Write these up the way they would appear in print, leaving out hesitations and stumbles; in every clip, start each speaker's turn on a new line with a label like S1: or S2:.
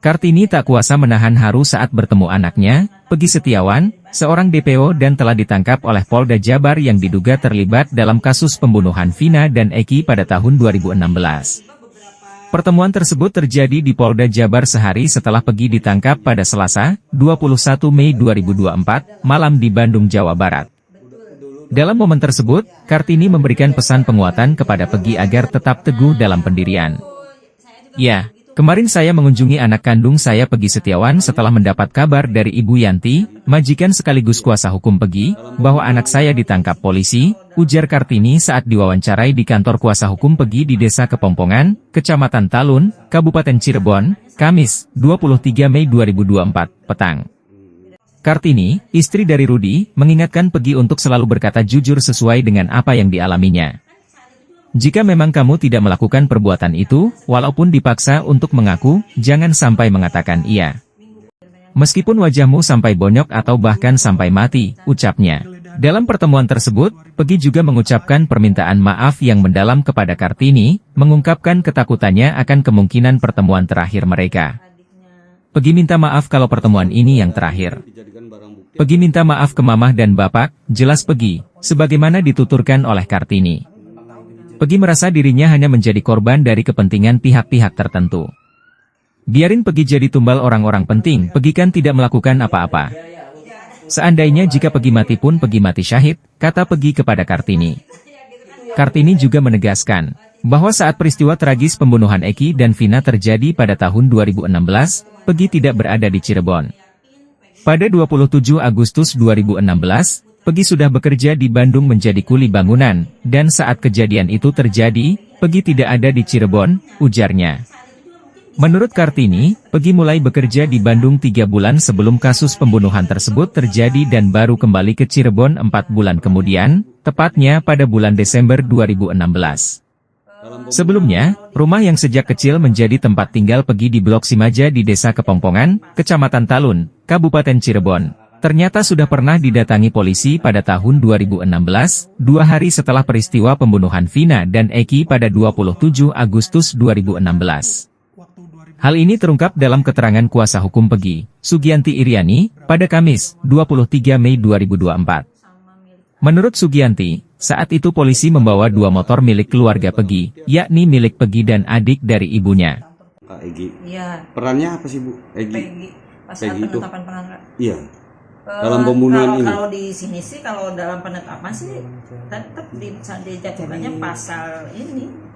S1: Kartini tak kuasa menahan haru saat bertemu anaknya, Peggy Setiawan, seorang DPO dan telah ditangkap oleh Polda Jabar yang diduga terlibat dalam kasus pembunuhan Vina dan Eki pada tahun 2016. Pertemuan tersebut terjadi di Polda Jabar sehari setelah Peggy ditangkap pada Selasa, 21 Mei 2024, malam di Bandung, Jawa Barat. Dalam momen tersebut, Kartini memberikan pesan penguatan kepada Peggy agar tetap teguh dalam pendirian. Ya, kemarin saya mengunjungi anak kandung saya Peggy Setiawan setelah mendapat kabar dari Ibu Yanti, majikan sekaligus kuasa hukum Peggy, bahwa anak saya ditangkap polisi, ujar Kartini saat diwawancarai di kantor kuasa hukum Peggy di Desa Kepompongan, Kecamatan Talun, Kabupaten Cirebon, Kamis, 23 Mei 2024, petang. Kartini, istri dari Rudi, mengingatkan Peggy untuk selalu berkata jujur sesuai dengan apa yang dialaminya. Jika memang kamu tidak melakukan perbuatan itu, walaupun dipaksa untuk mengaku, jangan sampai mengatakan iya. Meskipun wajahmu sampai bonyok atau bahkan sampai mati, ucapnya. Dalam pertemuan tersebut, Peggy juga mengucapkan permintaan maaf yang mendalam kepada Kartini, mengungkapkan ketakutannya akan kemungkinan pertemuan terakhir mereka. Peggy minta maaf kalau pertemuan ini yang terakhir. Peggy minta maaf ke mamah dan bapak, jelas Peggy, sebagaimana dituturkan oleh Kartini. Peggy merasa dirinya hanya menjadi korban dari kepentingan pihak-pihak tertentu. Biarin Peggy jadi tumbal orang-orang penting, Peggy kan tidak melakukan apa-apa. Seandainya jika Peggy mati pun Peggy mati syahid, kata Peggy kepada Kartini. Kartini juga menegaskan, bahwa saat peristiwa tragis pembunuhan Eki dan Vina terjadi pada tahun 2016, Peggy tidak berada di Cirebon. Pada 27 Agustus 2016, Peggy sudah bekerja di Bandung menjadi kuli bangunan, dan saat kejadian itu terjadi, Peggy tidak ada di Cirebon, ujarnya. Menurut Kartini, Peggy mulai bekerja di Bandung 3 bulan sebelum kasus pembunuhan tersebut terjadi dan baru kembali ke Cirebon 4 bulan kemudian, tepatnya pada bulan Desember 2016. Sebelumnya, rumah yang sejak kecil menjadi tempat tinggal Peggy di Blok Simaja di Desa Kepompongan, Kecamatan Talun, Kabupaten Cirebon, ternyata sudah pernah didatangi polisi pada tahun 2016, 2 hari setelah peristiwa pembunuhan Vina dan Eki pada 27 Agustus 2016. Hal ini terungkap dalam keterangan kuasa hukum Peggy, Sugianti Iriani, pada Kamis, 23 Mei 2024. Menurut Sugianti, saat itu polisi membawa 2 motor milik keluarga Peggy, yakni milik Peggy dan adik dari ibunya.
S2: Kak Egy,
S3: Iya.
S2: perannya apa sih Bu?
S3: Peggy, pasal
S2: Peggy itu?
S3: penetapan penangkap.
S2: Iya. Dalam pembunuhan ini?
S3: Kalau di sini sih, kalau dalam penetapan sih tetap dijatuhkannya pasal ini.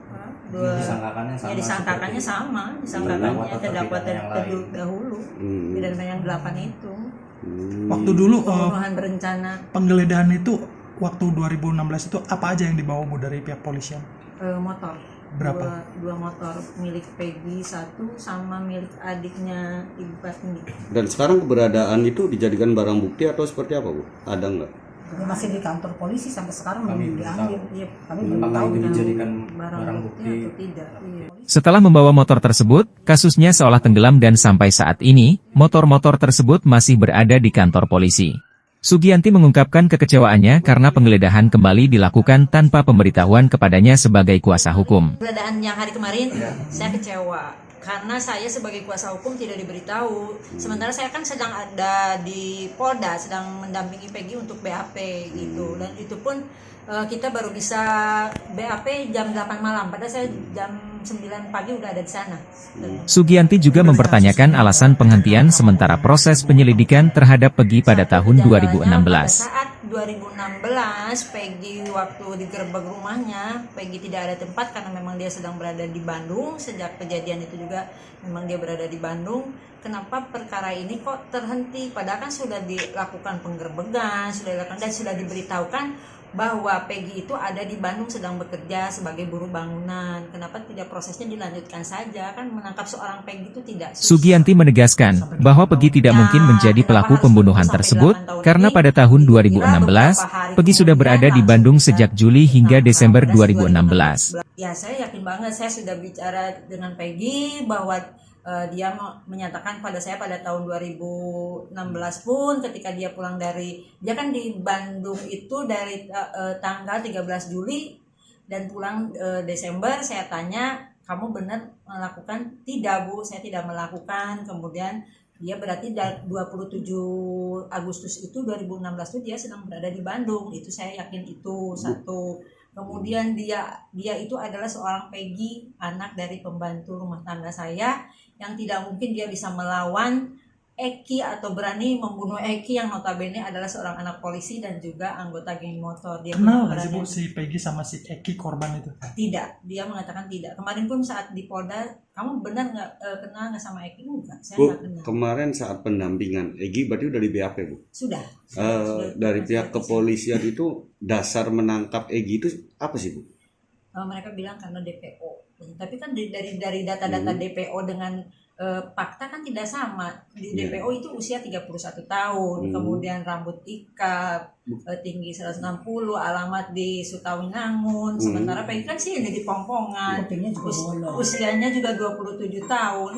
S3: Disangkakannya sama, disangkakannya terdakwa terdahulu, pidana yang 8 itu.
S4: Waktu dulu
S3: Pembunuhan berencana.
S4: penggeledahan itu waktu 2016 itu apa aja yang dibawa Bu dari pihak polisian?
S3: Motor.
S4: Berapa?
S3: Dua motor, milik Peggy 1 sama milik adiknya Ibu Kartini.
S2: Dan sekarang keberadaan itu dijadikan barang bukti atau seperti apa Bu? Ada nggak?
S5: Masih di kantor polisi sampai sekarang belum diambil.
S3: Iya,
S5: Kami belum tahu
S3: itu
S5: dengan
S3: dijadikan barang bukti atau tidak. Iya.
S1: Setelah membawa motor tersebut, kasusnya seolah tenggelam dan sampai saat ini, motor-motor tersebut masih berada di kantor polisi. Sugianti mengungkapkan kekecewaannya karena penggeledahan kembali dilakukan tanpa pemberitahuan kepadanya sebagai kuasa hukum.
S3: Penggeledahan yang hari kemarin, saya kecewa. Karena saya sebagai kuasa hukum tidak diberitahu. Sementara saya kan sedang ada di Polda, sedang mendampingi Peggy untuk BAP gitu. Dan itu pun kita baru bisa BAP jam 8 malam. Padahal saya jam 9 pagi udah ada di sana.
S1: Sugianti juga mempertanyakan alasan penghentian sementara proses penyelidikan terhadap Peggy pada tahun 2016.
S3: Pada saat 2016 Peggy waktu digerebek rumahnya, Peggy tidak ada tempat karena memang dia sedang berada di Bandung. Sejak kejadian itu juga memang dia berada di Bandung. Kenapa perkara ini kok terhenti? Padahal kan sudah dilakukan penggerbekan, sudah dilakukan dan sudah diberitahukan bahwa Peggy itu ada di Bandung sedang bekerja sebagai buruh bangunan. Kenapa tidak prosesnya dilanjutkan saja? Kan menangkap seorang Peggy itu tidak susah.
S1: Sugianti menegaskan bahwa Peggy tidak mungkin menjadi pelaku pembunuhan tersebut, karena pada tahun 2016, Peggy sudah berada di Bandung sejak Juli hingga Desember 2016.
S3: Ya, saya yakin banget, saya sudah bicara dengan Peggy bahwa dia menyatakan pada saya pada tahun 2016 pun ketika dia pulang dia kan di Bandung itu dari tanggal 13 Juli dan pulang Desember. Saya tanya, kamu benar melakukan, tidak Bu, saya tidak melakukan. Kemudian dia berarti 27 Agustus itu 2016 itu dia sedang berada di Bandung, itu saya yakin itu satu. Kemudian dia itu adalah seorang Peggy, anak dari pembantu rumah tangga saya, yang tidak mungkin dia bisa melawan Eki atau berani membunuh Eki yang notabene adalah seorang anak polisi dan juga anggota geng motor. Dia
S4: Kenal nggak sih
S3: berani-
S4: Bu si Peggy sama si Eki korban itu?
S3: Tidak, dia mengatakan tidak. Kemarin pun saat di Polda, kamu benar nggak kenal nggak sama Eki? Enggak, saya
S2: Bu,
S3: nggak kenal.
S2: kemarin saat pendampingan Egi berarti udah di BAP Bu.
S3: Sudah.
S2: Dari pihak kepolisian itu dasar menangkap Egi itu apa sih Bu?
S3: Mereka bilang karena DPO. Tapi kan dari data-data DPO dengan fakta kan tidak sama. Di
S2: Iya.
S3: DPO itu usia 31 tahun, kemudian rambut ikap, tinggi 160, alamat di Sutawinangun. Sementara Peggy kan sih ini di Pongpongan.
S5: Kupingnya juga bolong.
S3: Usianya juga 27 tahun.